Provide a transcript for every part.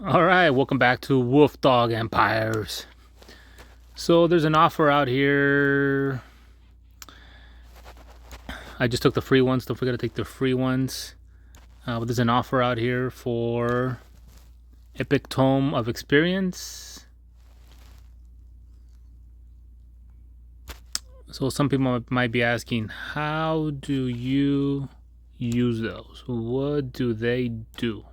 All right, welcome back to Wolf Dog Empires. So there's an offer out here. I just took the free ones. Don't forget to take the free ones. But there's an offer out here for Epic Tome of Experience. So some people might be asking, how do you use those? What do they do?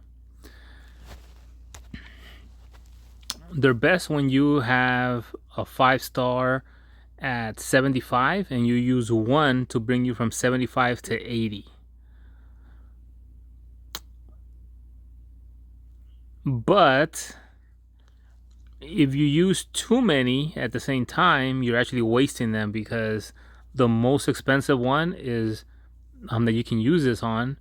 They're best when you have a 5-star at 75 and you use 1 to bring you from 75 to 80. But if you use too many at the same time, you're actually wasting them, because the most expensive one is that you can use this on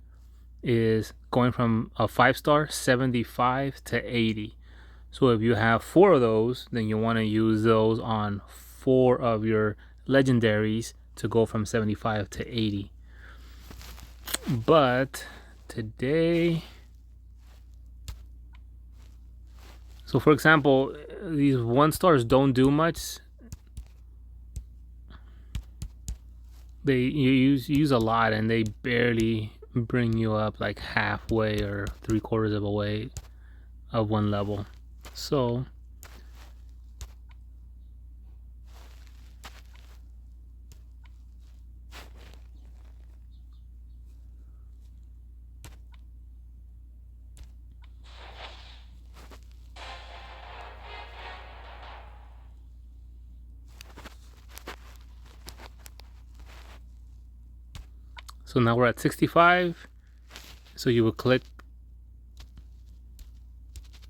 is going from a 5-star 75 to 80. So if you have 4 of those, then you want to use those on 4 of your legendaries to go from 75 to 80. But today, so for example, these 1-stars don't do much. You use a lot, and they barely bring you up like halfway or 3/4 of a way of one level. So now we're at 65. So you will click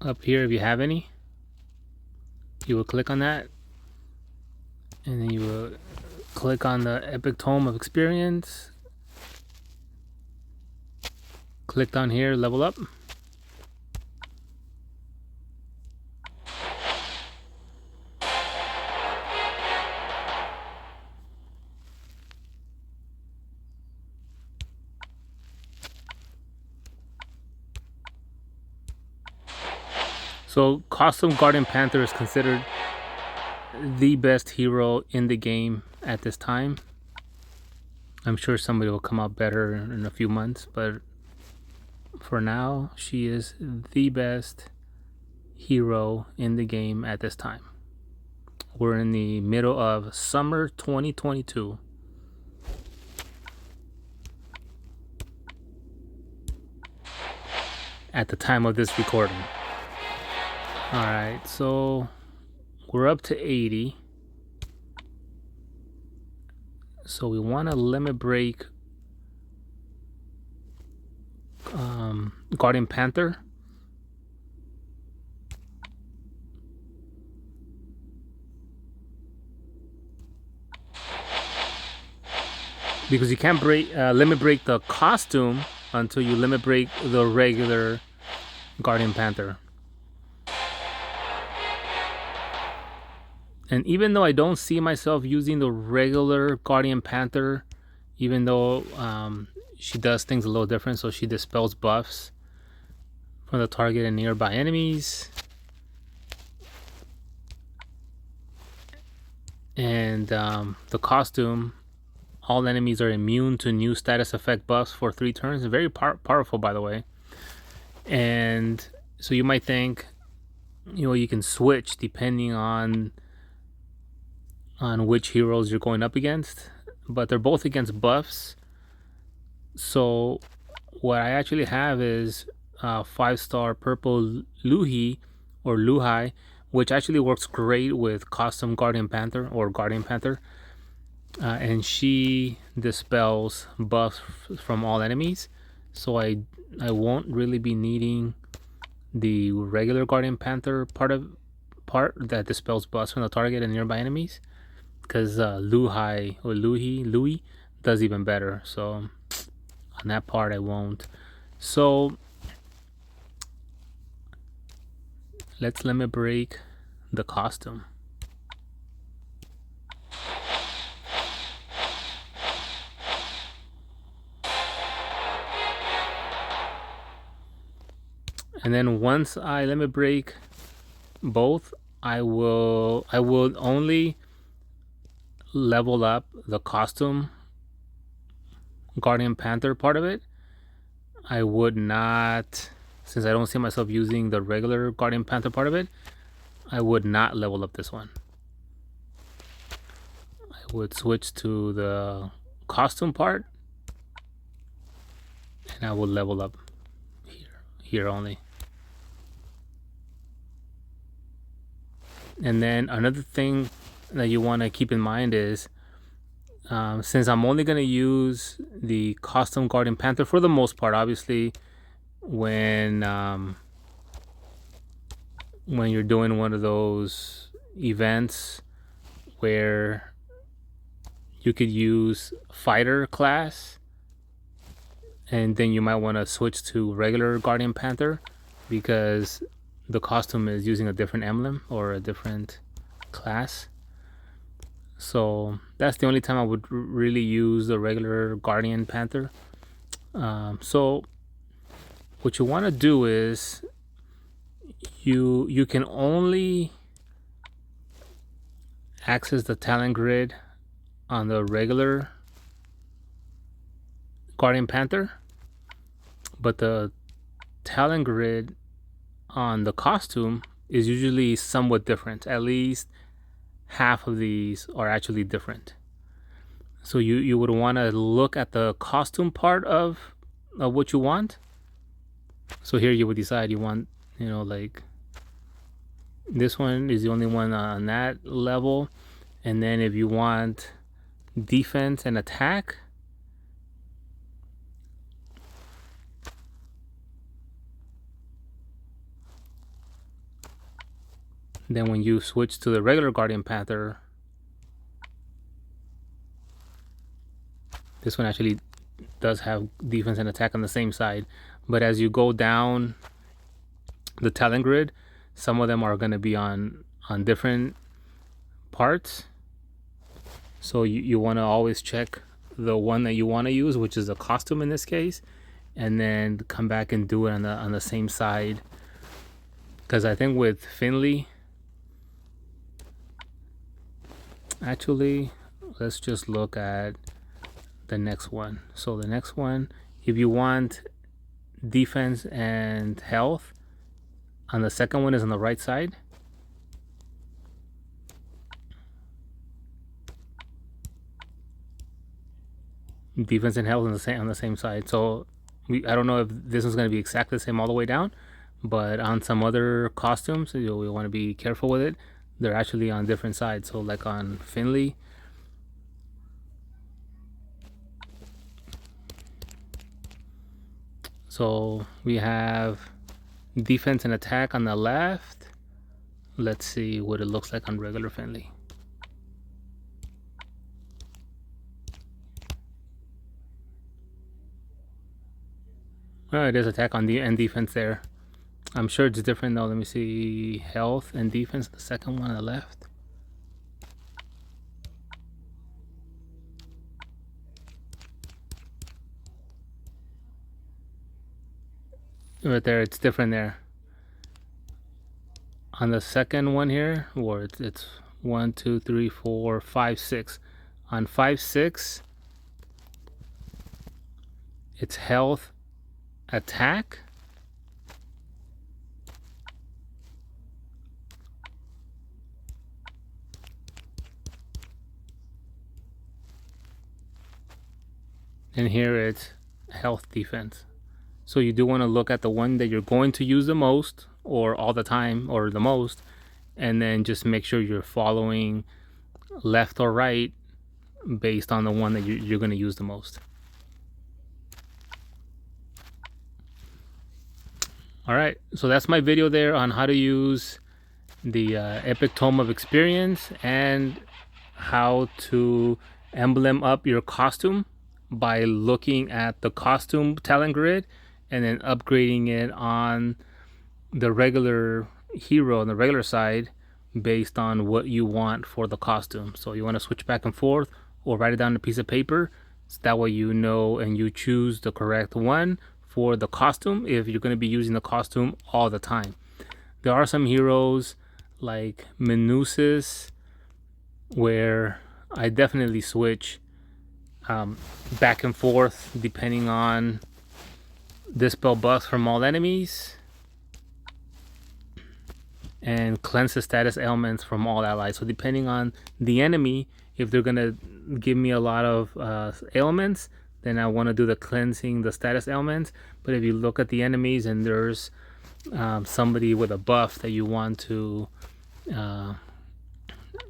up here if you have any. You will click on that, and then you will click on the Epic Tome of Experience. Click on here, level up. So Costume Guardian Panther is considered the best hero in the game at this time. I'm sure somebody will come out better in a few months, but for now, she is the best hero in the game at this time. We're in the middle of summer 2022. At the time of this recording. Alright, so we're up to 80. So we want to limit break Guardian Panther. Because you can't limit break the costume until you limit break the regular Guardian Panther. And even though I don't see myself using the regular Guardian Panther, even though she does things a little different, so she dispels buffs from the target and nearby enemies. And the costume, all enemies are immune to new status effect buffs for 3 turns. Very powerful, by the way. And so you might think, you can switch depending on which heroes you're going up against, but they're both against buffs. So what I actually have is 5-star purple Luhi or Luhai, which actually works great with Custom Guardian Panther or Guardian Panther, and she dispels buffs from all enemies. So I won't really be needing the regular Guardian Panther part that dispels buffs from the target and nearby enemies, because Louis does even better. So on that part I won't. So let's limit break the costume. And then once I limit break both, I will only level up the costume Guardian Panther part of it. I would not, since I don't see myself using the regular Guardian Panther part of it, I would not level up this one. I would switch to the costume part, and I will level up here only. And then another thing that you want to keep in mind is, since I'm only going to use the costume Guardian Panther for the most part, obviously, when you're doing one of those events where you could use fighter class, and then you might want to switch to regular Guardian Panther because the costume is using a different emblem or a different class. So that's the only time I would really use the regular Guardian Panther. So what you want to do is you can only access the talent grid on the regular Guardian Panther, but the talent grid on the costume is usually somewhat different. At least half of these are actually different. So you would want to look at the costume part of what you want. So here you would decide you want, like this one is the only one on that level. And then if you want defense and attack, then when you switch to the regular Guardian Panther, this one actually does have defense and attack on the same side. But as you go down the talent grid, some of them are going to be on different parts. So you want to always check the one that you want to use, which is a costume in this case, and then come back and do it on the same side. Because I think with Finley, actually, let's just look at the next one. So the next one, if you want defense and health, on the second one is on the right side. Defense and health on the same side. So I don't know if this one's going to be exactly the same all the way down, but on some other costumes, we want to be careful with it. They're actually on different sides. So like on Finley, so we have defense and attack on the left. Let's see what it looks like on regular Finley. Oh, it is attack on the and defense there. I'm sure it's different though. Let me see health and defense. The second one on the left. Right there, it's different there. On the second one here, or it's 1, 2, 3, 4, 5, 6. On 5, 6, it's health, attack, and here it's health, defense. So you do want to look at the one that you're going to use the most, or all the time, or the most, and then just make sure you're following left or right based on the one that you're going to use the most. All right, so that's my video there on how to use the Epic Tome of Experience and how to emblem up your costume by looking at the costume talent grid and then upgrading it on the regular hero on the regular side based on what you want for the costume. So you want to switch back and forth or write it down on a piece of paper, so that way you know and you choose the correct one for the costume if you're going to be using the costume all the time. There are some heroes like Minusis where I definitely switch back and forth depending on dispel buffs from all enemies and cleanse the status ailments from all allies. So depending on the enemy, if they're gonna give me a lot of ailments, then I want to do the cleansing the status ailments. But if you look at the enemies and there's somebody with a buff that you want to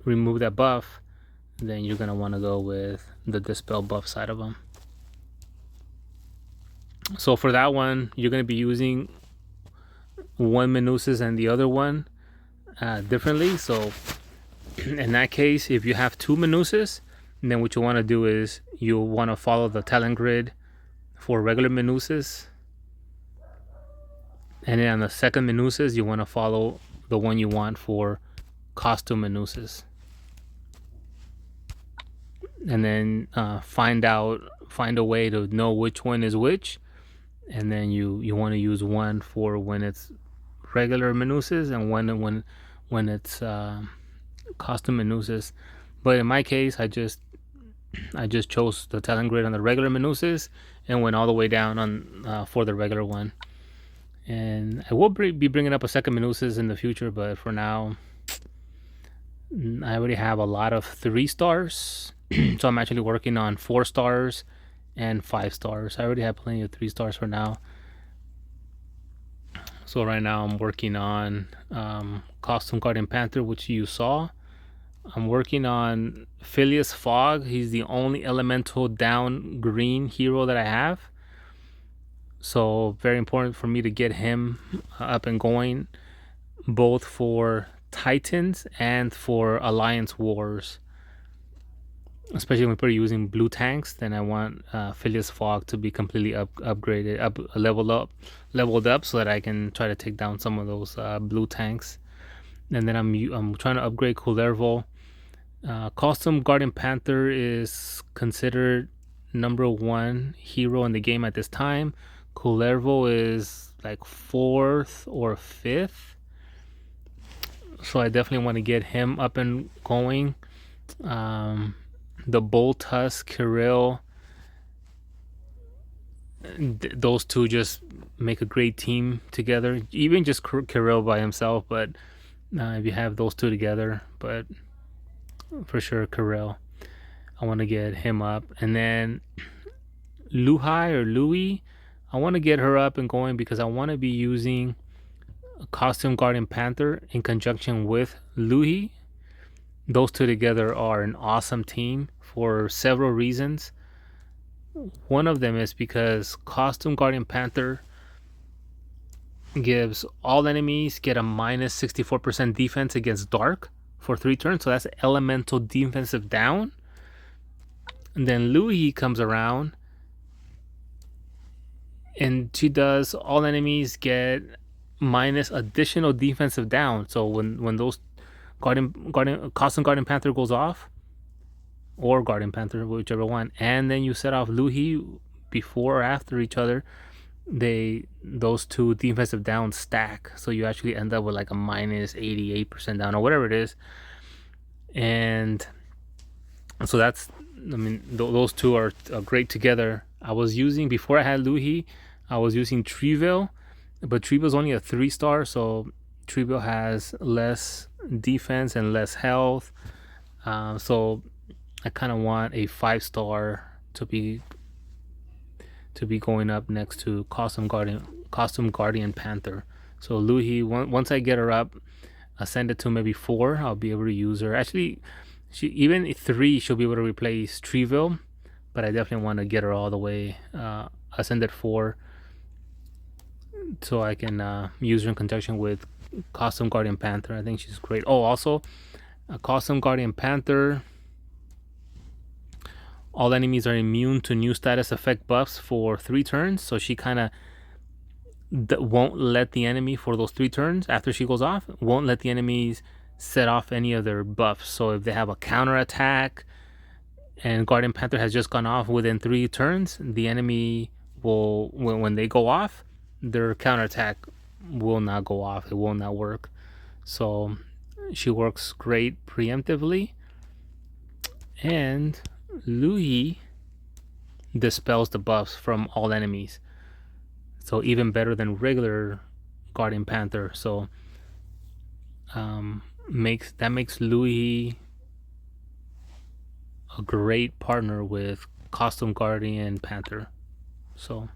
remove that buff, then you're gonna want to go with the dispel buff side of them. So for that one, you're gonna be using one Minusis and the other one differently. So in that case, if you have two Minusis, then what you want to do is you want to follow the talent grid for regular Minusis, and then on the second Minusis, you want to follow the one you want for costume Minusis, and then find a way to know which one is which, and then you want to use one for when it's regular Minusis and when it's costume Minusis. But in my case, I just chose the talent grid on the regular Minusis and went all the way down on for the regular one. And I will be bringing up a second Minusis in the future, but for now, I already have a lot of 3 stars. So I'm actually working on 4 stars and 5 stars. I already have plenty of 3 stars for now. So right now I'm working on Costume Guardian Panther, which you saw. I'm working on Phileas Fogg. He's the only elemental down green hero that I have. So very important for me to get him up and going, both for Titans and for Alliance Wars. Especially when we're using blue tanks, then I want Phileas Fogg to be completely upgraded, leveled up, so that I can try to take down some of those blue tanks. And then I'm trying to upgrade Kullervo. Costume Guardian Panther is considered #1 hero in the game at this time. Kullervo is like 4th or 5th. So I definitely want to get him up and going. The Bull Tusk, Kirill, those two just make a great team together. Even just Kirill by himself, but if you have those two together, but for sure Kirill, I want to get him up. And then Luhai or Louis, I want to get her up and going because I want to be using a Costume Guardian Panther in conjunction with Louis. Those two together are an awesome team for several reasons. One of them is because Costume Guardian Panther gives all enemies get a minus 64% defense against dark for 3 turns. So that's elemental defensive down. And then Louis comes around and she does all enemies get minus additional defensive down. So when those Costume Guardian Panther goes off, or Guardian Panther, whichever one, and then you set off Louis before or after each other, those two defensive downs stack. So you actually end up with like a minus 88% down or whatever it is. And so that's, I mean, those two are great together. I was using, before I had Louis, I was using Treville, but Treville's only a 3-star, so Treville has less defense and less health. So I kind of want a 5-star to be going up next to Costume Guardian Panther. So Louis, once I get her up, ascend it to maybe 4, I'll be able to use her. Actually, even 3, she'll be able to replace Treville, but I definitely want to get her all the way ascended 4, so I can use her in conjunction with Costume Guardian Panther. I think she's great. Oh, also, Costume Guardian Panther, all enemies are immune to new status effect buffs for 3 turns. So she kind of won't let the enemy, for those 3 turns after she goes off, won't let the enemies set off any of their buffs. So if they have a counter attack and Guardian Panther has just gone off within 3 turns, the enemy will, when they go off, their counterattack will not go off. It will not work. So she works great preemptively, and Luhi dispels the buffs from all enemies. So even better than regular Guardian Panther. So makes Luhi a great partner with Costume Guardian Panther. So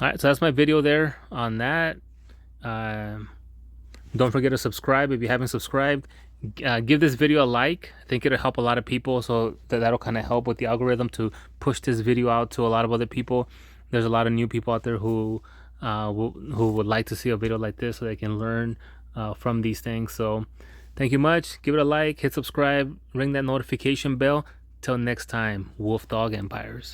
alright, so that's my video there on that. Don't forget to subscribe if you haven't subscribed. Give this video a like. I think it'll help a lot of people, so that'll kind of help with the algorithm to push this video out to a lot of other people. There's a lot of new people out there who would like to see a video like this so they can learn from these things. So thank you much. Give it a like, hit subscribe, ring that notification bell. Till next time, Wolf Dog Empires.